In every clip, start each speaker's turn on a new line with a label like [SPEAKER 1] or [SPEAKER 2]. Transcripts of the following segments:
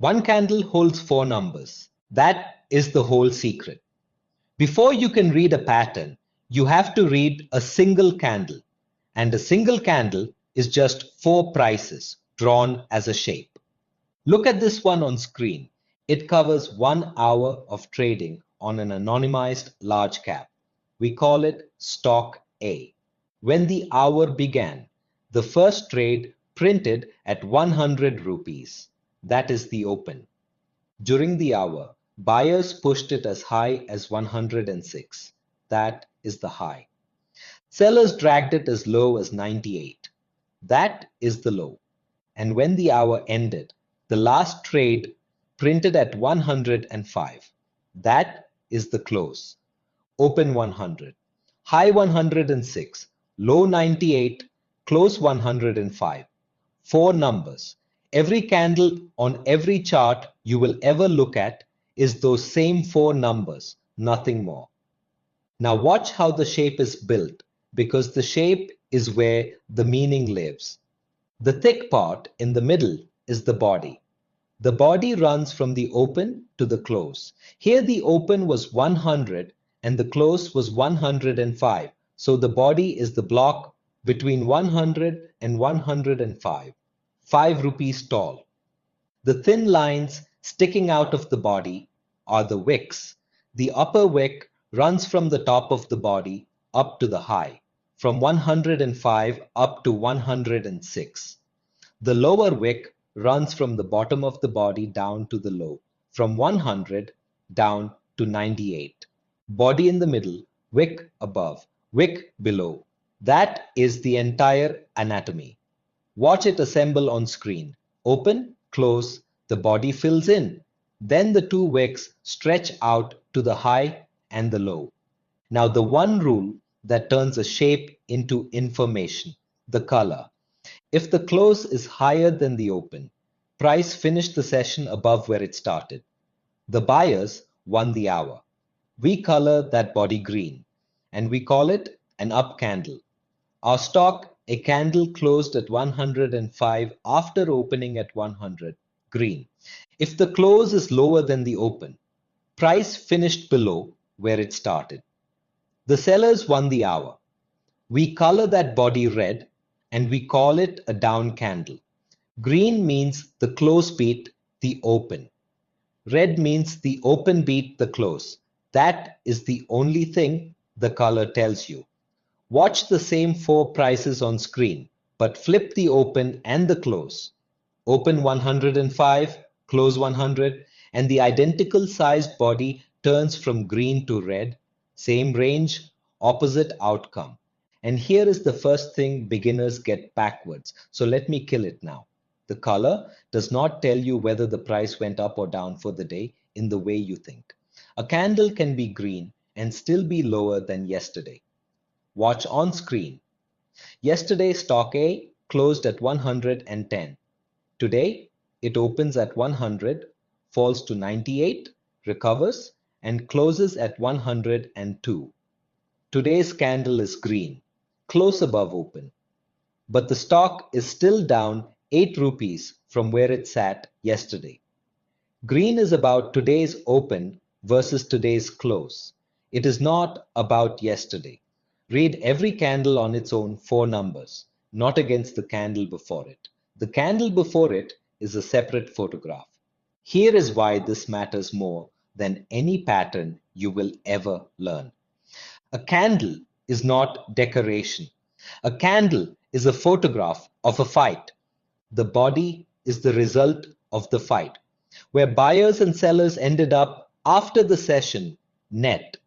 [SPEAKER 1] One candle holds four numbers. That is the whole secret. Before you can read a pattern, you have to read a single candle. And a single candle is just four prices drawn as a shape. Look at this one on screen. It covers 1 hour of trading on an anonymized large cap. We call it Stock A. When the hour began, the first trade printed at 100 rupees. That is the open. During the hour, buyers pushed it as high as 106. That is the high. Sellers dragged it as low as 98. That is the low. And when the hour ended, the last trade printed at 105. That is the close. Open 100. High 106. Low 98. Close 105. Four numbers. Every candle on every chart you will ever look at is those same four numbers, nothing more. Now watch how the shape is built, because the shape is where the meaning lives. The thick part in the middle is the body. The body runs from the open to the close. Here the open was 100 and the close was 105. So the body is the block between 100 and 105. 5 rupees tall. The thin lines sticking out of the body are the wicks. The upper wick runs from the top of the body up to the high, from 105 up to 106. The lower wick runs from the bottom of the body down to the low, from 100 down to 98. Body in the middle, wick above, wick below. That is the entire anatomy. Watch it assemble on screen. Open, close, the body fills in. Then the two wicks stretch out to the high and the low. Now the one rule that turns a shape into information, the color. If the close is higher than the open, price finished the session above where it started. The buyers won the hour. We color that body green, and we call it an up candle. Our stock, a candle closed at 105 after opening at 100, green. If the close is lower than the open, price finished below where it started. The sellers won the hour. We color that body red and we call it a down candle. Green means the close beat the open. Red means the open beat the close. That is the only thing the color tells you. Watch the same four prices on screen, but flip the open and the close. Open 105, close 100, and the identical sized body turns from green to red. Same range, opposite outcome. And here is the first thing beginners get backwards. So let me kill it now. The color does not tell you whether the price went up or down for the day in the way you think. A candle can be green and still be lower than yesterday. Watch on screen. Yesterday, stock A closed at 110. Today, it opens at 100, falls to 98, recovers, and closes at 102. Today's candle is green, close above open. But the stock is still down 8 rupees from where it sat yesterday. Green is about today's open versus today's close. It is not about yesterday. Read every candle on its own four numbers, not against the candle before it. The candle before it is a separate photograph. Here is why this matters more than any pattern you will ever learn. A candle is not decoration. A candle is a photograph of a fight. The body is the result of the fight, where buyers and sellers ended up after the session net.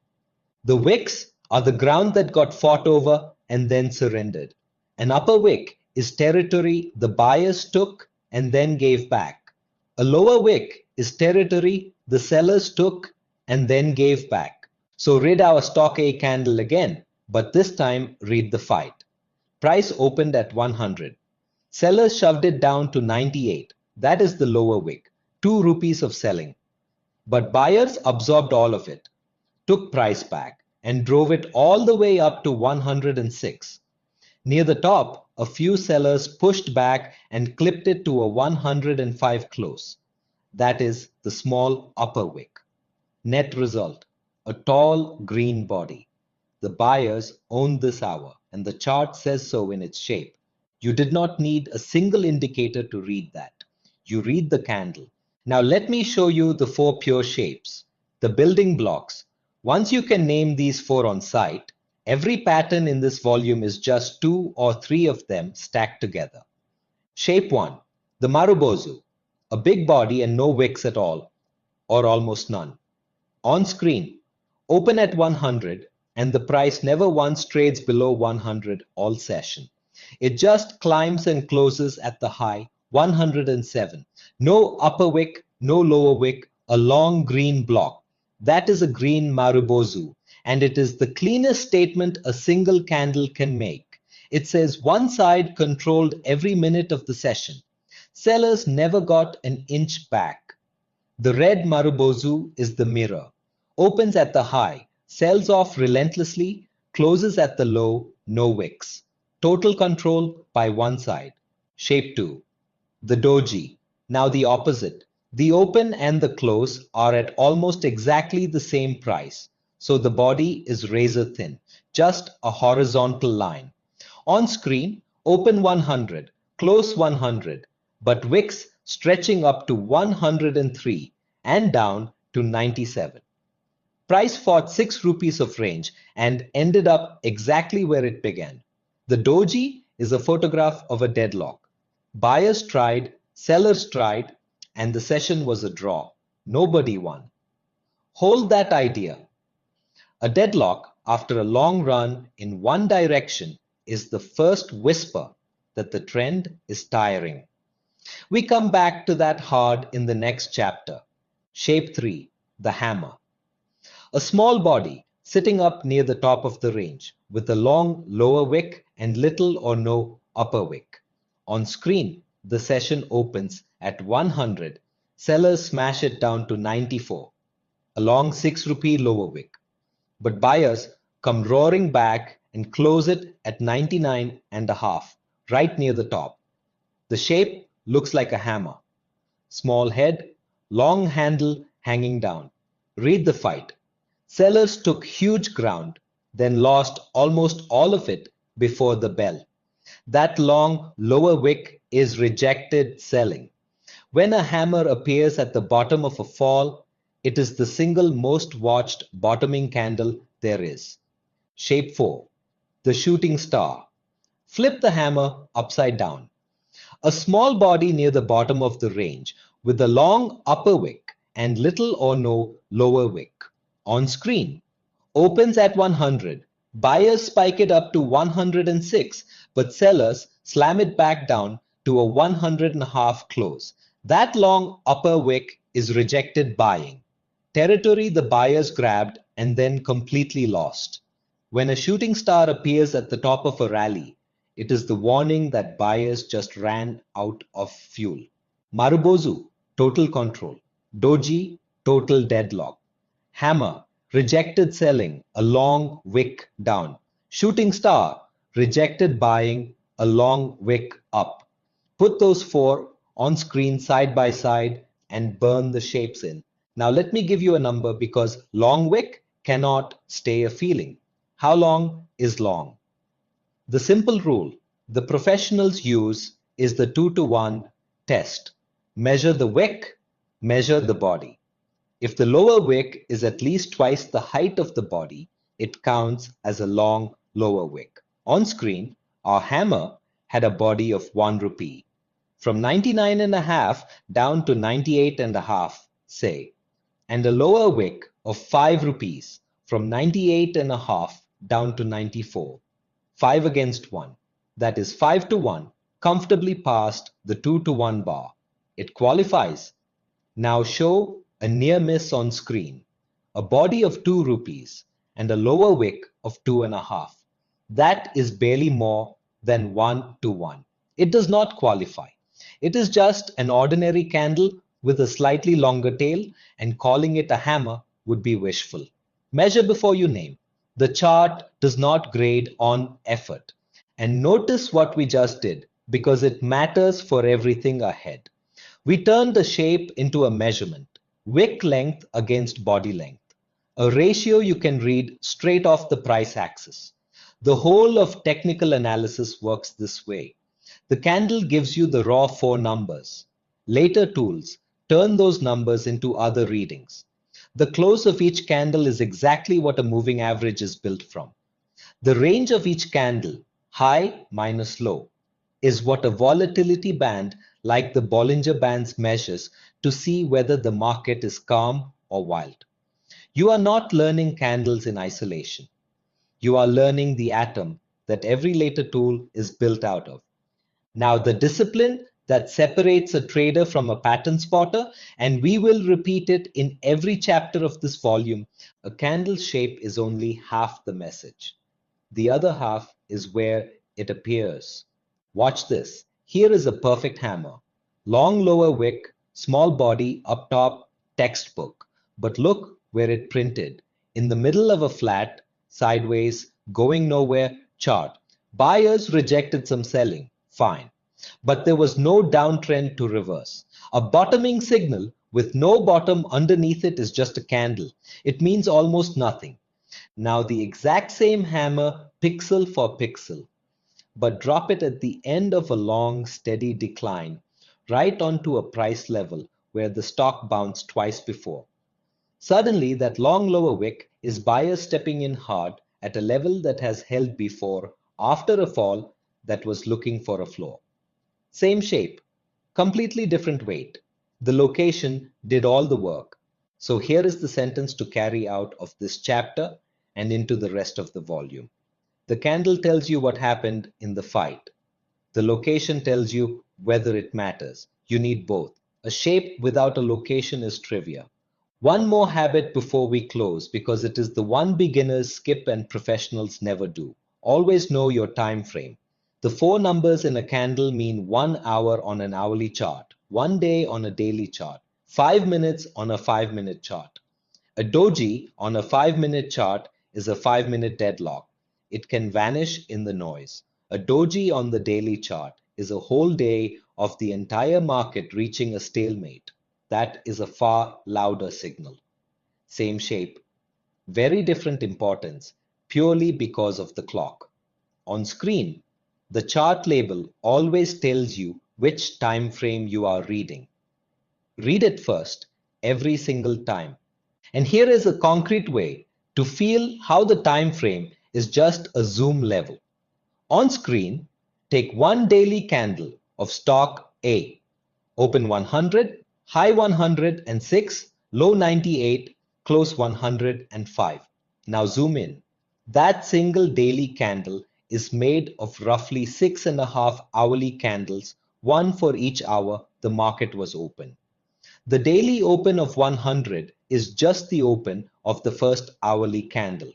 [SPEAKER 1] The wicks are the ground that got fought over and then surrendered. An upper wick is territory the buyers took and then gave back. A lower wick is territory the sellers took and then gave back. So read our stock A candle again, but this time read the fight. Price opened at 100. Sellers shoved it down to 98. That is the lower wick, 2 rupees of selling. But buyers absorbed all of it, took price back, and drove it all the way up to 106. Near the top, a few sellers pushed back and clipped it to a 105 close. That is the small upper wick. Net result, a tall green body. The buyers own this hour, and the chart says so in its shape. You did not need a single indicator to read that. You read the candle. Now let me show you the four pure shapes, the building blocks. Once you can name these four on sight, every pattern in this volume is just two or three of them stacked together. Shape 1, the marubozu, a big body and no wicks at all, or almost none. On screen, open at 100 and the price never once trades below 100 all session. It just climbs and closes at the high 107. No upper wick, no lower wick, a long green block. That is a green marubozu, and it is the cleanest statement a single candle can make. It says one side controlled every minute of the session. Sellers never got an inch back. The red marubozu is the mirror. Opens at the high, sells off relentlessly, closes at the low, no wicks. Total control by one side. Shape 2. The doji. Now the opposite. The open and the close are at almost exactly the same price. So the body is razor thin, just a horizontal line. On screen, open 100, close 100, but wicks stretching up to 103 and down to 97. Price fought 6 rupees of range and ended up exactly where it began. The doji is a photograph of a deadlock. Buyers tried, sellers tried, and the session was a draw. Nobody won. Hold that idea. A deadlock after a long run in one direction is the first whisper that the trend is tiring. We come back to that hard in the next chapter. Shape 3, the hammer. A small body sitting up near the top of the range with a long lower wick and little or no upper wick. On screen, the session opens at 100. Sellers smash it down to 94, a long 6 rupee lower wick. But buyers come roaring back and close it at 99 and a half, right near the top. The shape looks like a hammer. Small head, long handle hanging down. Read the fight. Sellers took huge ground, then lost almost all of it before the bell. That long lower wick is rejected selling. When a hammer appears at the bottom of a fall, it is the single most watched bottoming candle there is. Shape 4, the shooting star. Flip the hammer upside down. A small body near the bottom of the range with a long upper wick and little or no lower wick. On screen, opens at 100. Buyers spike it up to 106, but sellers slam it back down to a 100.5 close. That long upper wick is rejected buying. Territory the buyers grabbed and then completely lost. When a shooting star appears at the top of a rally, it is the warning that buyers just ran out of fuel. Marubozu, total control. Doji, total deadlock. Hammer, rejected selling, a long wick down. Shooting star, rejected buying, a long wick up. Put those four on screen side by side and burn the shapes in. Now let me give you a number because long wick cannot stay a feeling. How long is long? The simple rule the professionals use is the 2-to-1 test. Measure the wick, measure the body. If the lower wick is at least twice the height of the body, it counts as a long lower wick. On screen, our hammer had a body of 1 rupee. From 99.5 down to 98.5, say, and a lower wick of 5 rupees from 98.5 down to 94. 5 against 1. That is 5 to 1, comfortably past the 2-to-1 bar. It qualifies. Now show a near miss on screen, a body of 2 rupees and a lower wick of 2.5. That is barely more than 1 to 1. It does not qualify. It is just an ordinary candle with a slightly longer tail, and calling it a hammer would be wishful. Measure before you name. The chart does not grade on effort. And notice what we just did because it matters for everything ahead. We turned the shape into a measurement, wick length against body length, a ratio you can read straight off the price axis. The whole of technical analysis works this way. The candle gives you the raw four numbers. Later tools turn those numbers into other readings. The close of each candle is exactly what a moving average is built from. The range of each candle, high minus low, is what a volatility band like the Bollinger Bands measures to see whether the market is calm or wild. You are not learning candles in isolation. You are learning the atom that every later tool is built out of. Now, the discipline that separates a trader from a pattern spotter, and we will repeat it in every chapter of this volume, a candle shape is only half the message. The other half is where it appears. Watch this. Here is a perfect hammer. Long lower wick, small body, up top, textbook. But look where it printed. In the middle of a flat, sideways, going nowhere chart. Buyers rejected some selling. Fine. But there was no downtrend to reverse. A bottoming signal with no bottom underneath it is just a candle. It means almost nothing. Now the exact same hammer, pixel for pixel, but drop it at the end of a long, steady decline, right onto a price level where the stock bounced twice before. Suddenly, that long lower wick is buyers stepping in hard at a level that has held before after a fall that was looking for a floor. Same shape, completely different weight. The location did all the work. So here is the sentence to carry out of this chapter and into the rest of the volume. The candle tells you what happened in the fight. The location tells you whether it matters. You need both. A shape without a location is trivia. One more habit before we close, because it is the one beginners skip and professionals never do. Always know your time frame. The four numbers in a candle mean 1 hour on an hourly chart, 1 day on a daily chart, 5 minutes on a 5 minute chart. A doji on a 5 minute chart is a 5 minute deadlock. It can vanish in the noise. A doji on the daily chart is a whole day of the entire market reaching a stalemate. That is a far louder signal. Same shape, very different importance, purely because of the clock. On screen, the chart label always tells you which time frame you are reading. Read it first, every single time. And here is a concrete way to feel how the time frame is just a zoom level. On screen, take one daily candle of stock A. Open 100, high 106, low 98, close 105. Now zoom in. That single daily candle is made of roughly 6.5 hourly candles, one for each hour the market was open. The daily open of 100 is just the open of the first hourly candle.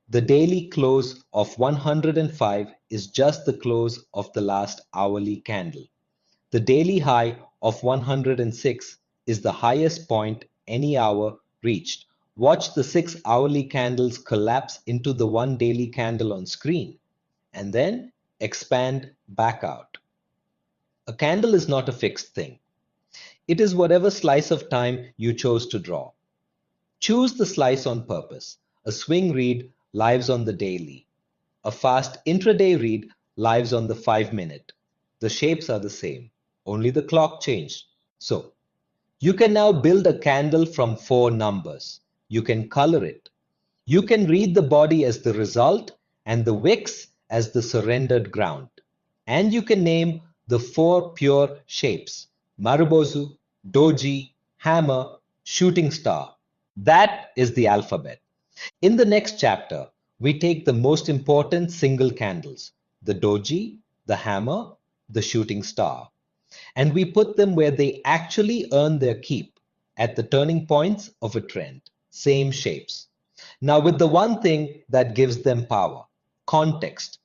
[SPEAKER 1] The daily close of 105 is just the close of the last hourly candle. The daily high of 106 is the highest point any hour reached. Watch the 6 hourly candles collapse into the one daily candle on screen and then expand back out. A candle is not a fixed thing. It is whatever slice of time you chose to draw. Choose the slice on purpose. A swing read lives on the daily. A fast intraday read lives on the 5 minute. The shapes are the same, only the clock changed. So, you can now build a candle from four numbers. You can color it. You can read the body as the result and the wicks as the surrendered ground. And you can name the four pure shapes: marubozu, doji, hammer, shooting star. That is the alphabet. In the next chapter, we take the most important single candles, the doji, the hammer, the shooting star, and we put them where they actually earn their keep, at the turning points of a trend. Same shapes. Now, with the one thing that gives them power: context.